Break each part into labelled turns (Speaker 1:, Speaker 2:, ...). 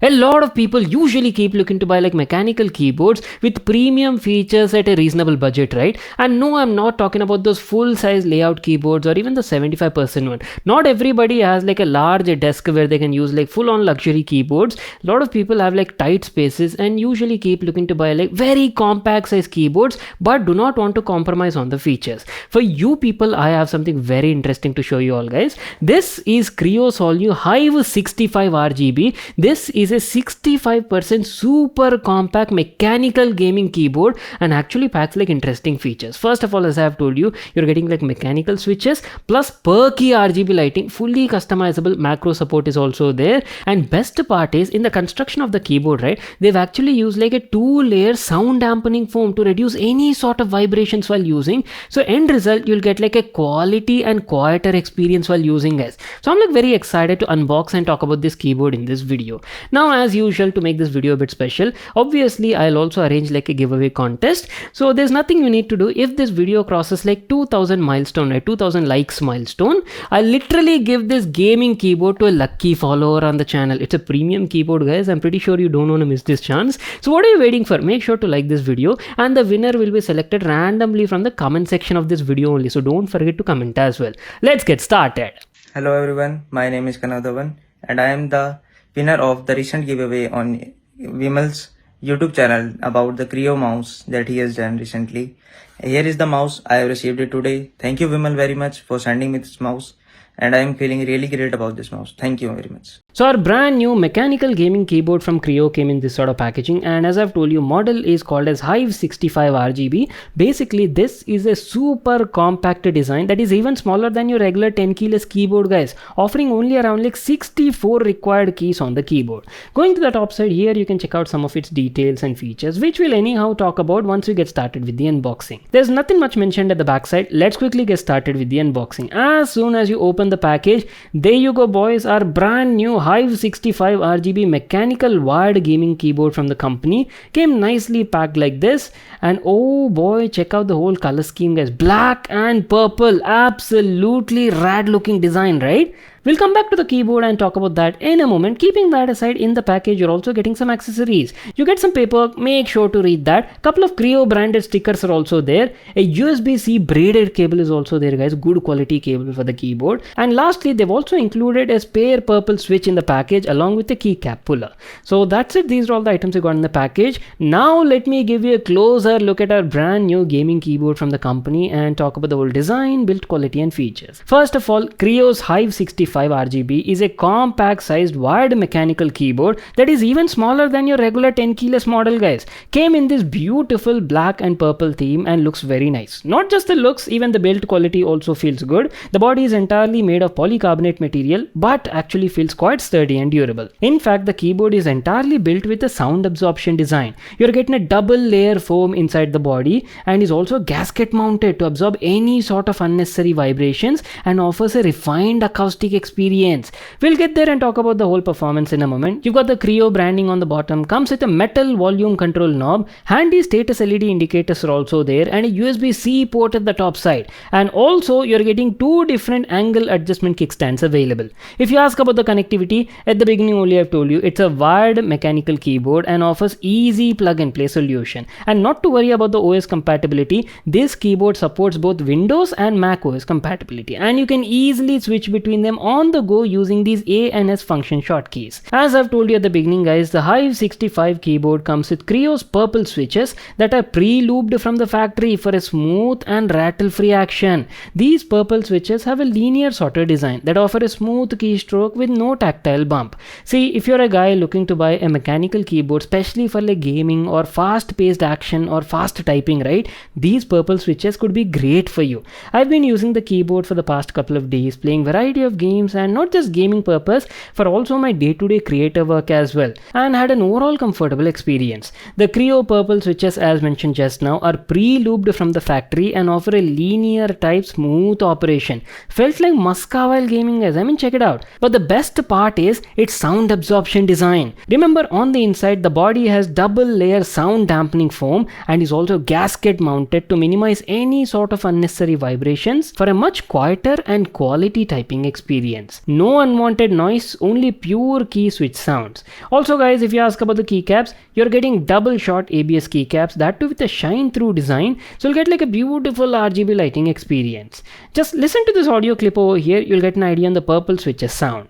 Speaker 1: A lot of people usually keep looking to buy like mechanical keyboards with premium features at a reasonable budget, right? And no, I'm not talking about those full size layout keyboards or even the 75% one. Not everybody has like a large desk where they can use like full on luxury keyboards. A lot of people have like tight spaces and usually keep looking to buy like very compact size keyboards but do not want to compromise on the features. For you people, I have something very interesting to show you all, guys. This is Kreo's all new Hive 65 RGB. This is a 65% super compact mechanical gaming keyboard and actually packs like interesting features. First of all, as I have told you, you're getting like mechanical switches plus perky RGB lighting, fully customizable macro support is also there. And best part is in the construction of the keyboard, right? They've actually used like a 2-layer sound dampening foam to reduce any sort of vibrations while using. So end result, you'll get like a quality and quieter experience while using, guys. So I'm like very excited to unbox and talk about this keyboard in this video. Now, as usual, to make this video a bit special, obviously I'll also arrange like a giveaway contest. So there's nothing you need to do. If this video crosses like 2000 milestone, right, 2000 likes milestone, I'll literally give this gaming keyboard to a lucky follower on the channel. It's a premium keyboard, guys. I'm pretty sure you don't want to miss this chance. So what are you waiting for? Make sure to like this video and the winner will be selected randomly from the comment section of this video only. So don't forget to comment as well. Let's get started.
Speaker 2: Hello everyone, my name is Kanadavan and I am the winner of the recent giveaway on Vimal's YouTube channel about the Kreo mouse that he has done recently. Here is the mouse. I have received it today. Thank you Vimal very much for sending me this mouse and I am feeling really great about this mouse. Thank you very much.
Speaker 1: So our brand new mechanical gaming keyboard from Kreo came in this sort of packaging, and as I've told you, model is called as Hive 65 RGB. Basically, this is a super compact design that is even smaller than your regular 10 keyless keyboard, guys, offering only around like 64 required keys on the keyboard. Going to the top side here, you can check out some of its details and features, which we'll anyhow talk about once we get started with the unboxing. There's nothing much mentioned at the back side. Let's quickly get started with the unboxing. As soon as you open the package, there you go, boys, our brand new Hive 65 RGB mechanical wired gaming keyboard from the company came nicely packed like this. And oh boy, check out the whole color scheme, guys. Black and purple, absolutely rad looking design, right? We'll come back to the keyboard and talk about that in a moment. Keeping that aside, in the package you're also getting some accessories. You get some paper, make sure to read that. Couple of Kreo branded stickers are also there. A USB-C braided cable is also there, guys. Good quality cable for the keyboard. And lastly, they've also included a spare purple switch in the package along with the keycap puller. So that's it. These are all the items you got in the package. Now let me give you a closer look at our brand new gaming keyboard from the company and talk about the whole design, build quality and features. First of all, Kreo's Hive 65 RGB is a compact sized wired mechanical keyboard that is even smaller than your regular 10 keyless model, guys. Came in this beautiful black and purple theme and looks very nice. Not just the looks, even the build quality also feels good. The body is entirely made of polycarbonate material but actually feels quite sturdy and durable. In fact, the keyboard is entirely built with a sound absorption design. You're getting a double layer foam inside the body and is also gasket mounted to absorb any sort of unnecessary vibrations and offers a refined acoustic experience. We'll get there and talk about the whole performance in a moment. You've got the Kreo branding on the bottom, comes with a metal volume control knob, handy status LED indicators are also there, and a USB-C port at the top side. And also you're getting 2 different angle adjustment kickstands available. If you ask about the connectivity, at the beginning only I've told you it's a wired mechanical keyboard and offers easy plug and play solution. And not to worry about the OS compatibility, this keyboard supports both Windows and Mac OS compatibility, and you can easily switch between them on the go using these A and S function shortkeys. As I've told you at the beginning, guys, the Hive 65 keyboard comes with Kreo's purple switches that are pre-looped from the factory for a smooth and rattle-free action. These purple switches have a linear solder design that offer a smooth keystroke with no tactile bump. See, if you're a guy looking to buy a mechanical keyboard, especially for like gaming or fast-paced action or fast typing, right, these purple switches could be great for you. I've been using the keyboard for the past couple of days, playing variety of games and not just gaming purpose, for also my day-to-day creative work as well, and had an overall comfortable experience. The Kreo purple switches, as mentioned just now, are pre-looped from the factory and offer a linear type smooth operation. Felt like Muska while gaming, guys. I mean, check it out. But the best part is its sound absorption design. Remember, on the inside the body has double layer sound dampening foam and is also gasket mounted to minimize any sort of unnecessary vibrations for a much quieter and quality typing experience. experience. No unwanted noise, only pure key switch sounds. Also guys, if you ask about the keycaps, you're getting double shot ABS keycaps, that too with a shine through design, so you'll get like a beautiful RGB lighting experience. Just listen to this audio clip over here, you'll get an idea on the purple switches sound.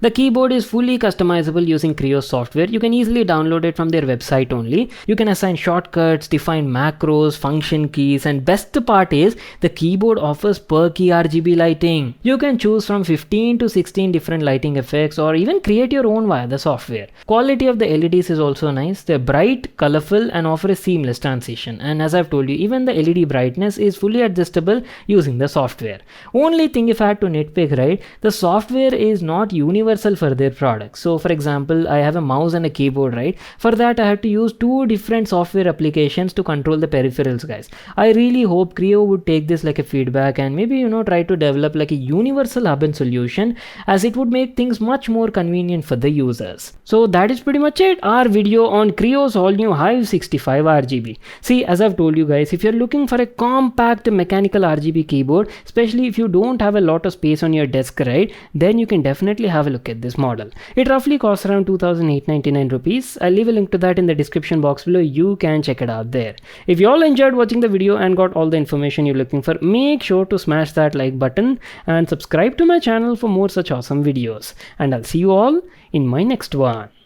Speaker 1: The keyboard is fully customizable using Kreo software. You can easily download it from their website only. You can assign shortcuts, define macros, function keys, and best part is the keyboard offers per key RGB lighting. You can choose from 15 to 16 different lighting effects or even create your own via the software. Quality of the LEDs is also nice. They're bright, colorful, and offer a seamless transition. And as I've told you, even the LED brightness is fully adjustable using the software. Only thing if I had to nitpick, right, the software is not universal for their products. So for example, I have a mouse and a keyboard, right? For that I have to use two different software applications to control the peripherals, guys. I really hope Kreo would take this like a feedback and maybe try to develop like a universal hub and solution, as it would make things much more convenient for the users. So that is pretty much it, our video on Kreo's all new Hive 65 RGB. See, as I've told you guys, if you're looking for a compact mechanical RGB keyboard, especially if you don't have a lot of space on your desk, right, then you can definitely have a look at this model. It roughly costs around 2,899 rupees. I'll leave a link to that in the description box below. You can check it out there. If you all enjoyed watching the video and got all the information you're looking for, make sure to smash that like button and subscribe to my channel for more such awesome videos. And I'll see you all in my next one.